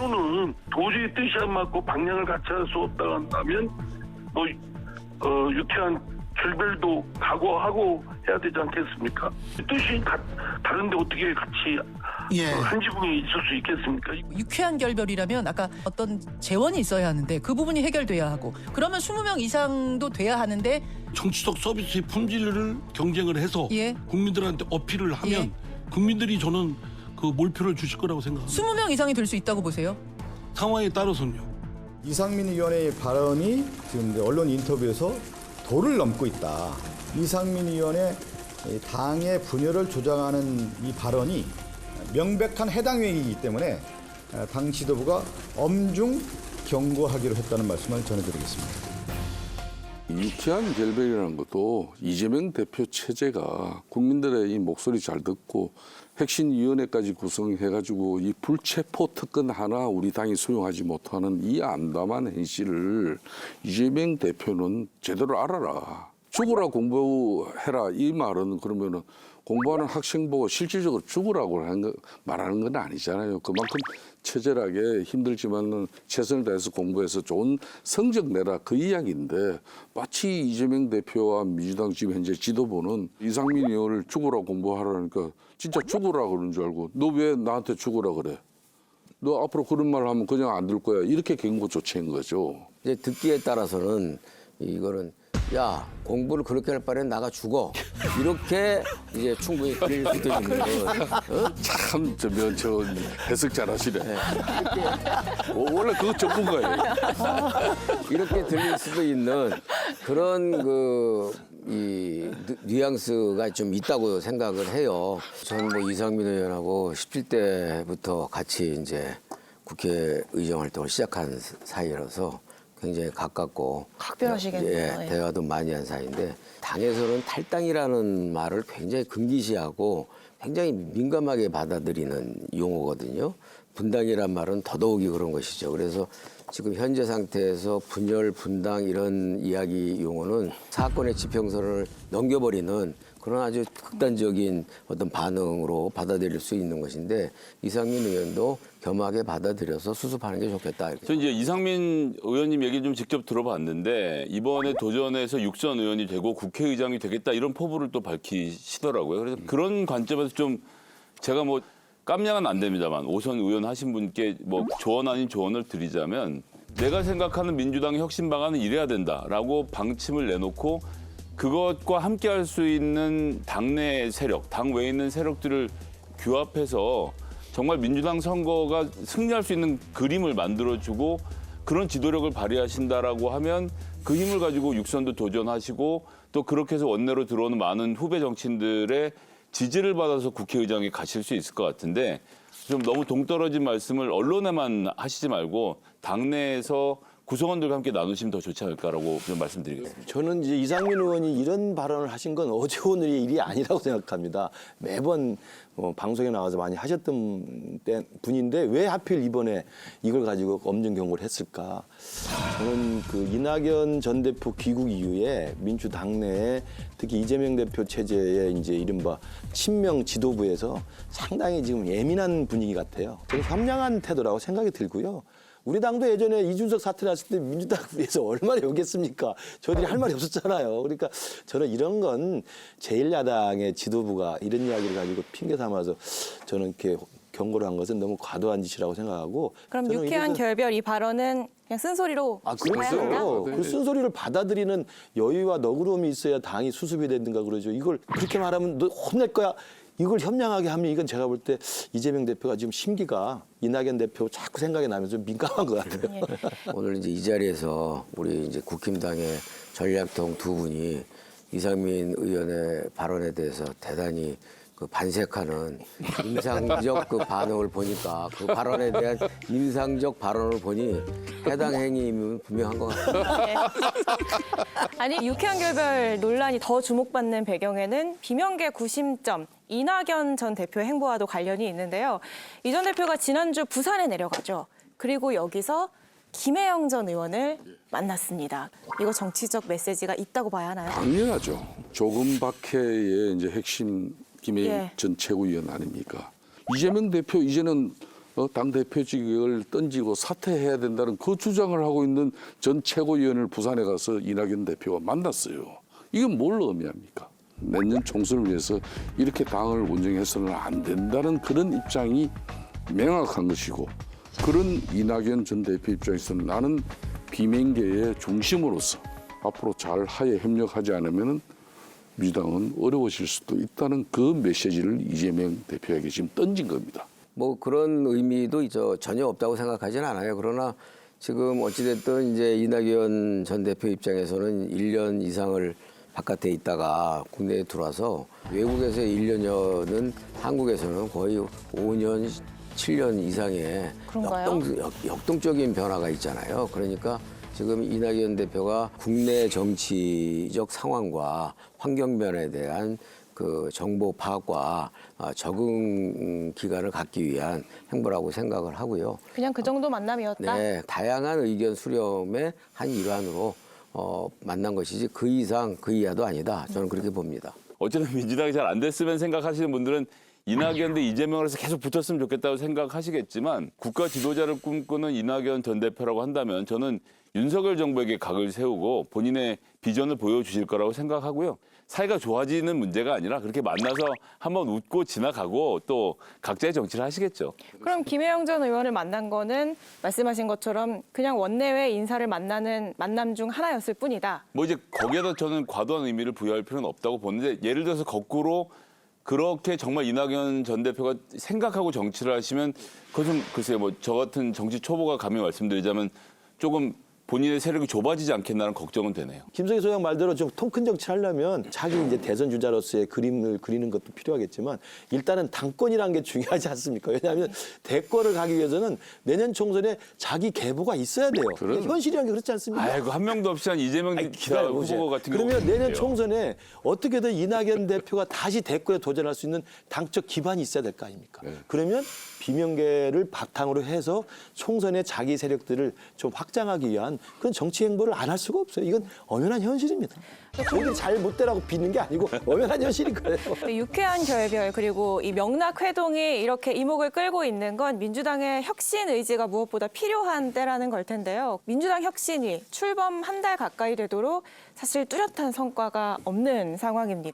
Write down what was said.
하루는 도저히 뜻이 안 맞고 방향을 같이 할 수 없다 한다면 뭐 유쾌한 결별도 각오하고 해야 되지 않겠습니까? 뜻이 다른데 어떻게 같이 한 지붕에 있을 수 있겠습니까? 유쾌한 결별이라면 아까 어떤 재원이 있어야 하는데 그 부분이 해결돼야 하고 그러면 20명 이상도 돼야 하는데 정치적 서비스의 품질을 경쟁을 해서 국민들한테 어필을 하면 국민들이 저는 그 몰표를 주실 거라고 생각합니다. 20명 이상이 될 수 있다고 보세요? 상황에 따라서는요. 이상민 의원의 발언이 지금 이제 언론 인터뷰에서 도를 넘고 있다. 이상민 의원의 당의 분열을 조장하는 이 발언이 명백한 해당 행위이기 때문에 당 지도부가 엄중 경고하기로 했다는 말씀을 전해드리겠습니다. 유쾌한 결별이라는 것도 이재명 대표 체제가 국민들의 이 목소리 잘 듣고 핵심위원회까지 구성해가지고 이 불체포 특권 하나 우리 당이 수용하지 못하는 이 암담한 현실을 이재명 대표는 제대로 알아라. 죽으라 공부해라 이 말은 그러면은 공부하는 학생 보고 실질적으로 죽으라고 말하는 건 아니잖아요. 그만큼 처절하게 힘들지만은 최선을 다해서 공부해서 좋은 성적 내라 그 이야기인데 마치 이재명 대표와 민주당 지금 현재 지도부는 이상민 의원을 죽으라 공부하라니까 진짜 죽으라 그러는 줄 알고 너 왜 나한테 죽으라 그래? 너 앞으로 그런 말 하면 그냥 안 들 거야. 이렇게 경고 조치한 거죠. 이제 듣기에 따라서는 이거는 야 공부를 그렇게 할 바에는 나가 죽어 이렇게 이제 충분히 들릴 수도 있는 참 저 해석 잘하시네. 원래 그거 전문가예요. 이렇게 들릴 수도 있는 그런 이 뉘앙스가 좀 있다고 생각을 해요. 저는 뭐 이상민 의원하고 17대부터 같이 이제 국회의정 활동을 시작한 사이라서 굉장히 가깝고 각별하시겠네요. 대화도 많이 한 사이인데 당에서는 탈당이라는 말을 굉장히 금기시하고 굉장히 민감하게 받아들이는 용어거든요. 분당이란 말은 더더욱이 그런 것이죠. 그래서 지금 현재 상태에서 분열, 분당 이런 이야기 용어는 사건의 지평선을 넘겨버리는 그런 아주 극단적인 어떤 반응으로 받아들일 수 있는 것인데 이상민 의원도 겸하게 받아들여서 수습하는 게 좋겠다. 이렇게. 저 이제 이상민 의원님 얘기 좀 직접 들어봤는데 이번에 도전해서 육선 의원이 되고 국회의장이 되겠다 이런 포부를 또 밝히시더라고요. 그래서 그런 관점에서 좀 제가 뭐 깜냥은 안 됩니다만 오선 의원 하신 분께 뭐 조언 아닌 조언을 드리자면 내가 생각하는 민주당의 혁신 방안은 이래야 된다라고 방침을 내놓고 그것과 함께 할 수 있는 당내 세력, 당 외에 있는 세력들을 규합해서 정말 민주당 선거가 승리할 수 있는 그림을 만들어주고 그런 지도력을 발휘하신다라고 하면 그 힘을 가지고 육선도 도전하시고 또 그렇게 해서 원내로 들어오는 많은 후배 정치인들의 지지를 받아서 국회의장에 가실 수 있을 것 같은데 좀 너무 동떨어진 말씀을 언론에만 하시지 말고 당내에서 구성원들과 함께 나누시면 더 좋지 않을까라고 좀 말씀드리겠습니다. 저는 이제 이상민 의원이 이런 발언을 하신 건 어제 오늘의 일이 아니라고 생각합니다. 매번 방송에 나와서 많이 하셨던 분인데 왜 하필 이번에 이걸 가지고 엄중 경고를 했을까? 저는 그 이낙연 전 대표 귀국 이후에 민주당 내에 특히 이재명 대표 체제의 이제 이른바 친명 지도부에서 상당히 지금 예민한 분위기 같아요. 저는 현명한 태도라고 생각이 들고요. 우리 당도 예전에 이준석 사태 났을 때 민주당에서 얼마나 욕했습니까? 저희들이 할 말이 없었잖아요. 그러니까 저는 이런 건 제1야당의 지도부가 이런 이야기를 가지고 핑계 삼아서 저는 이렇게 경고를 한 것은 너무 과도한 짓이라고 생각하고. 그럼 유쾌한 결별 이 발언은 그냥 쓴소리로 봐야 한다? 그 쓴소리를 받아들이는 여유와 너그러움이 있어야 당이 수습이 된다가 그러죠. 이걸 그렇게 말하면 너 혼낼 거야. 이걸 현명하게 하면 이건 제가 볼 때 이재명 대표가 지금 심기가 이낙연 대표 자꾸 생각이 나면서 민감한 것 같아요. 오늘 이제 이 자리에서 우리 이제 국힘당의 전략통 두 분이 이상민 의원의 발언에 대해서 대단히 그 반색하는 인상적 그 반응을 보니까 그 발언에 대한 인상적 발언을 보니 해당 행위이면 분명한 것 같습니다. 아니 유쾌한 결별 논란이 더 주목받는 배경에는 비명계 구심점 이낙연 전 대표의 행보와도 관련이 있는데요. 이 전 대표가 지난주 부산에 내려가죠. 그리고 여기서 김혜영 전 의원을 만났습니다. 이거 정치적 메시지가 있다고 봐야 하나요? 당연하죠. 조금 박해의 이제 핵심 김혜영 전 최고위원 아닙니까? 이재명 대표 이제는 당 대표직을 던지고 사퇴해야 된다는 그 주장을 하고 있는 전 최고위원을 부산에 가서 이낙연 대표가 만났어요. 이건 뭘 의미합니까? 내년 총선을 위해서 이렇게 당을 운영해서는 안 된다는 그런 입장이 명확한 것이고, 그런 이낙연 전 대표 입장에서는 나는 비명계의 중심으로서 앞으로 잘 하에 협력하지 않으면 민주당은 어려워질 수도 있다는 그 메시지를 이재명 대표에게 지금 던진 겁니다. 뭐 그런 의미도 전혀 없다고 생각하지는 않아요. 그러나 지금 어찌됐든 이제 이낙연 전 대표 입장에서는 1년 이상을 바깥에 있다가 국내에 들어와서 외국에서의 1년여는 한국에서는 거의 5년, 7년 이상의 그런가요? 역동적인 변화가 있잖아요. 그러니까 지금 이낙연 대표가 국내 정치적 상황과 환경 변화에 대한 그 정보 파악과 적응 기간을 갖기 위한 행보라고 생각을 하고요. 그냥 그 정도 만남이었다? 네, 다양한 의견 수렴의 한 일환으로 만난 것이지 그 이상 그 이하도 아니다. 저는 그렇게 봅니다. 어쨌든 민주당이 잘 안 됐으면 생각하시는 분들은 이낙연 대 이재명을 해서 계속 붙었으면 좋겠다고 생각하시겠지만, 국가 지도자를 꿈꾸는 이낙연 전 대표라고 한다면 저는 윤석열 정부에게 각을 세우고 본인의 비전을 보여주실 거라고 생각하고요. 사이가 좋아지는 문제가 아니라 그렇게 만나서 한번 웃고 지나가고 또 각자의 정치를 하시겠죠. 그럼 김혜영 전 의원을 만난 거는 말씀하신 것처럼 그냥 원내외 인사를 만나는 만남 중 하나였을 뿐이다. 뭐 이제 거기에다 저는 과도한 의미를 부여할 필요는 없다고 보는데, 예를 들어서 거꾸로 그렇게 정말 이낙연 전 대표가 생각하고 정치를 하시면 그건 좀 글쎄요, 뭐 저 같은 정치 초보가 감히 말씀드리자면 조금 본인의 세력이 좁아지지 않겠나는 걱정은 되네요. 김성희 소장 말대로 좀 통 큰 정치를 하려면 자기 이제 대선 주자로서의 그림을 그리는 것도 필요하겠지만 일단은 당권이라는 게 중요하지 않습니까? 왜냐하면 대권을 가기 위해서는 내년 총선에 자기 계보가 있어야 돼요. 현실이라는 게 그렇지 않습니까? 아이고, 한 명도 없이 한 이재명 후보 같은 경우. 그러면 내년 총선에 어떻게든 이낙연 대표가 다시 대권에 도전할 수 있는 당적 기반이 있어야 될 거 아닙니까? 그러면 비명계를 바탕으로 해서 총선에 자기 세력들을 좀 확장하기 위한 그런 정치 행보를 안 할 수가 없어요. 이건 엄연한 현실입니다. 여기 잘못되라고 빚는 게 아니고 엄연한 현실인 거예요. 유쾌한 결별 그리고 이 명락 회동이 이렇게 이목을 끌고 있는 건 민주당의 혁신 의지가 무엇보다 필요한 때라는 걸 텐데요. 민주당 혁신이 출범 한 달 가까이 되도록 사실 뚜렷한 성과가 없는 상황입니다.